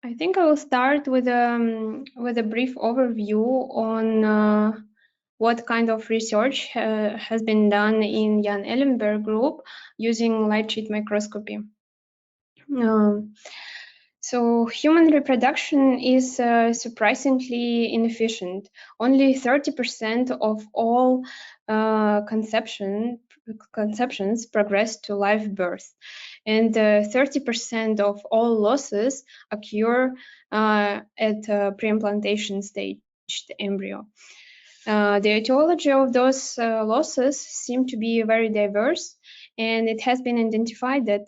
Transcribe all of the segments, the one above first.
I think I will start with a brief overview on what kind of research has been done in Jan Ellenberg group using light sheet microscopy. So human reproduction is surprisingly inefficient. Only 30% of all conceptions progress to live birth, and 30% of all losses occur at pre-implantation staged embryo. The etiology of those losses seem to be very diverse, and it has been identified that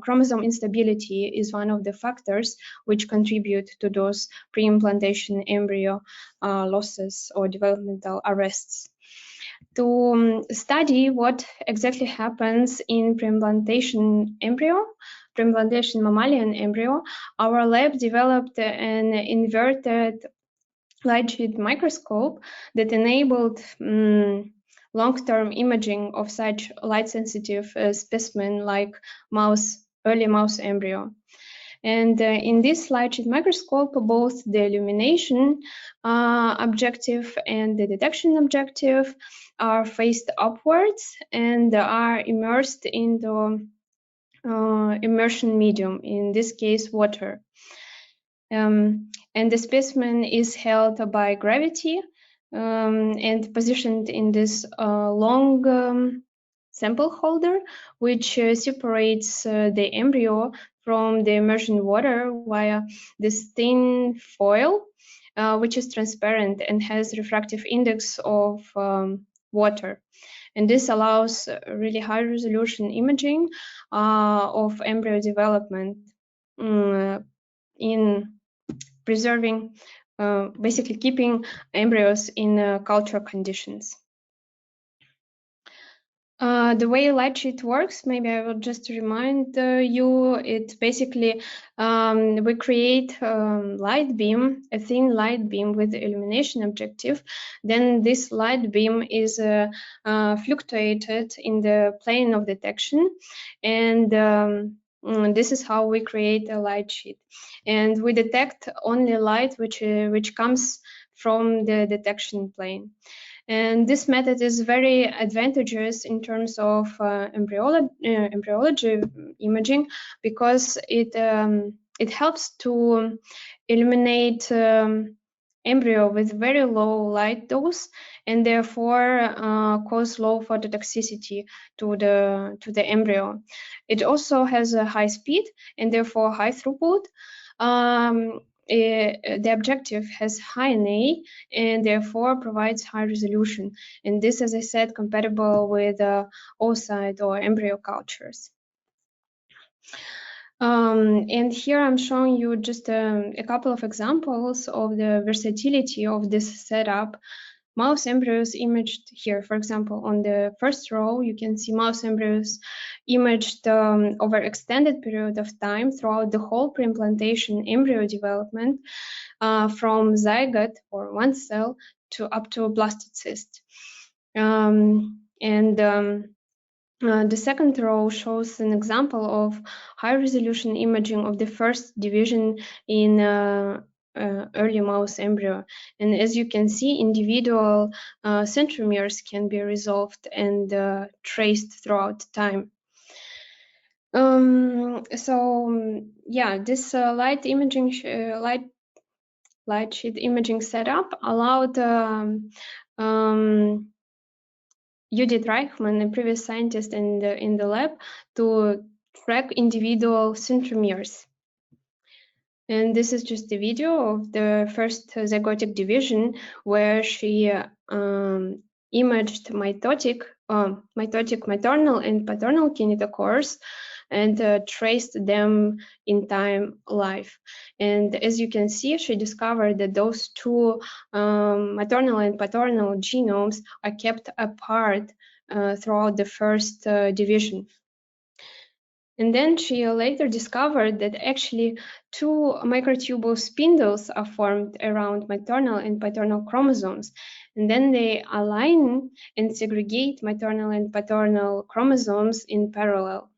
chromosome instability is one of the factors which contribute to those pre-implantation embryo losses or developmental arrests. To study what exactly happens in pre-implantation mammalian embryo, our lab developed an inverted light sheet microscope that enabled long-term imaging of such light-sensitive specimen like early mouse embryo. And in this light sheet microscope, both the illumination objective and the detection objective are faced upwards and are immersed into immersion medium, in this case water. And the specimen is held by gravity and positioned in this long sample holder, which separates the embryo from the immersion water via this thin foil, which is transparent and has refractive index of water. And this allows really high resolution imaging of embryo development in preserving, basically keeping embryos in culture conditions. The way light sheet works, maybe I will just remind you, it basically, we create a thin light beam with the illumination objective. Then this light beam is fluctuated in the plane of detection, and this is how we create a light sheet. And we detect only light which comes from the detection plane. And this method is very advantageous in terms of embryology imaging, because it helps to illuminate embryo with very low light dose, and therefore cause low phototoxicity to the embryo. It also has a high speed and therefore high throughput. The objective has high NA and therefore provides high resolution. And this, as I said, compatible with oocyte or embryo cultures. And here I'm showing you just a couple of examples of the versatility of this setup. Mouse embryos imaged here, for example, on the first row, you can see mouse embryos imaged over extended period of time throughout the whole pre-implantation embryo development, from zygote or one cell to up to blastocyst. The second row shows an example of high-resolution imaging of the first division in early mouse embryo. And as you can see, individual centromeres can be resolved and traced throughout time. This light sheet imaging setup allowed Judith Reichman, a previous scientist in the lab, to track individual centromeres. And this is just a video of the first zygotic division, where she imaged mitotic maternal and paternal kinetochores and traced them in time live. And as you can see, she discovered that those two maternal and paternal genomes are kept apart throughout the first division. And then she later discovered that actually two microtubule spindles are formed around maternal and paternal chromosomes. And then they align and segregate maternal and paternal chromosomes in parallel.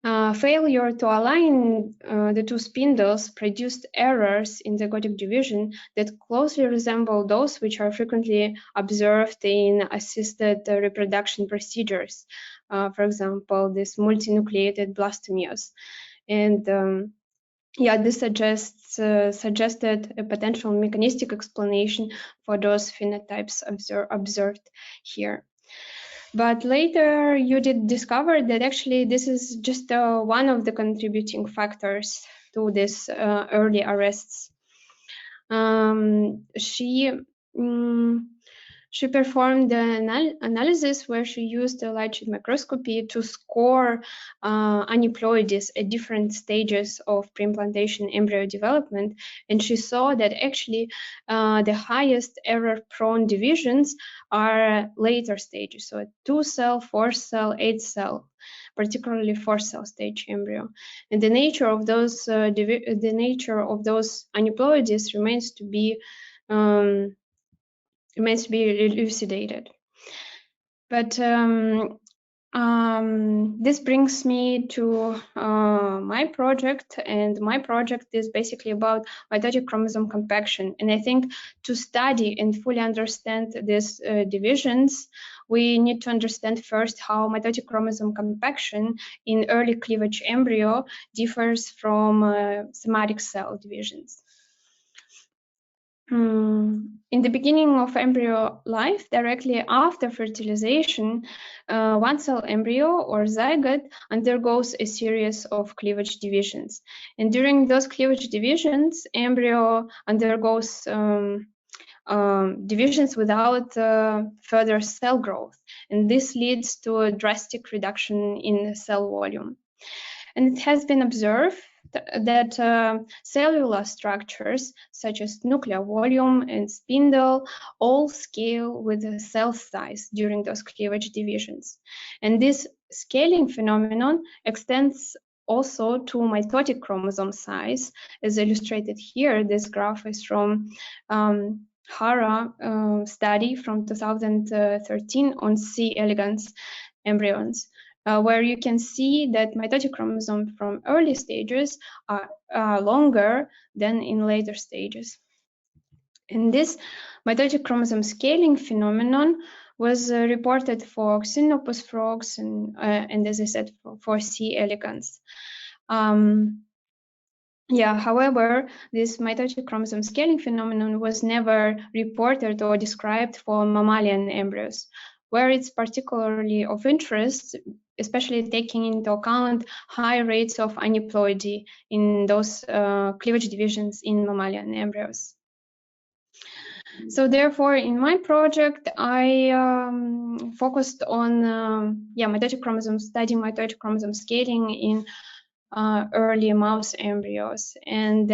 Failure to align the two spindles produced errors in zygotic division that closely resemble those which are frequently observed in assisted reproduction procedures. For example, this multinucleated blastomeres. And this suggested a potential mechanistic explanation for those phenotypes observed here. But later you did discover that actually this is just one of the contributing factors to this early arrests. She performed the analysis where she used the light sheet microscopy to score aneuploidies at different stages of preimplantation embryo development, and she saw that actually the highest error-prone divisions are later stages, so 2-cell, 4-cell, 8-cell, particularly 4-cell stage embryo, and the nature of those aneuploidies remains to be elucidated. But this brings me to my project, and my project is basically about mitotic chromosome compaction. And I think to study and fully understand these divisions, we need to understand first how mitotic chromosome compaction in early cleavage embryo differs from somatic cell divisions. In the beginning of embryo life, directly after fertilization, one-cell embryo or zygote undergoes a series of cleavage divisions. And during those cleavage divisions, embryo undergoes divisions without further cell growth. And this leads to a drastic reduction in cell volume. And it has been observed that cellular structures such as nuclear volume and spindle all scale with the cell size during those cleavage divisions. And this scaling phenomenon extends also to mitotic chromosome size, as illustrated here. This graph is from Hara study from 2013 on C. elegans embryons. Where you can see that mitotic chromosomes from early stages are longer than in later stages. And this mitotic chromosome scaling phenomenon was reported for Xenopus frogs and as I said, for C. elegans. However, this mitotic chromosome scaling phenomenon was never reported or described for mammalian embryos, where it's particularly of interest, especially taking into account high rates of aneuploidy in those cleavage divisions in mammalian embryos. So therefore, in my project, I focused on studying mitotic chromosome scaling in early mouse embryos. And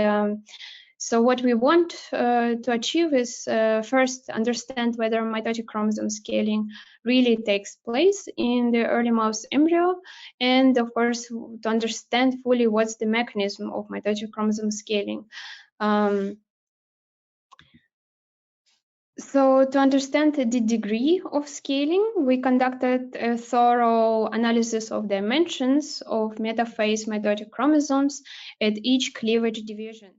so what we want to achieve is first understand whether mitotic chromosome scaling really takes place in the early mouse embryo, and of course to understand fully what's the mechanism of mitotic chromosome scaling. So to understand the degree of scaling, we conducted a thorough analysis of dimensions of metaphase mitotic chromosomes at each cleavage division.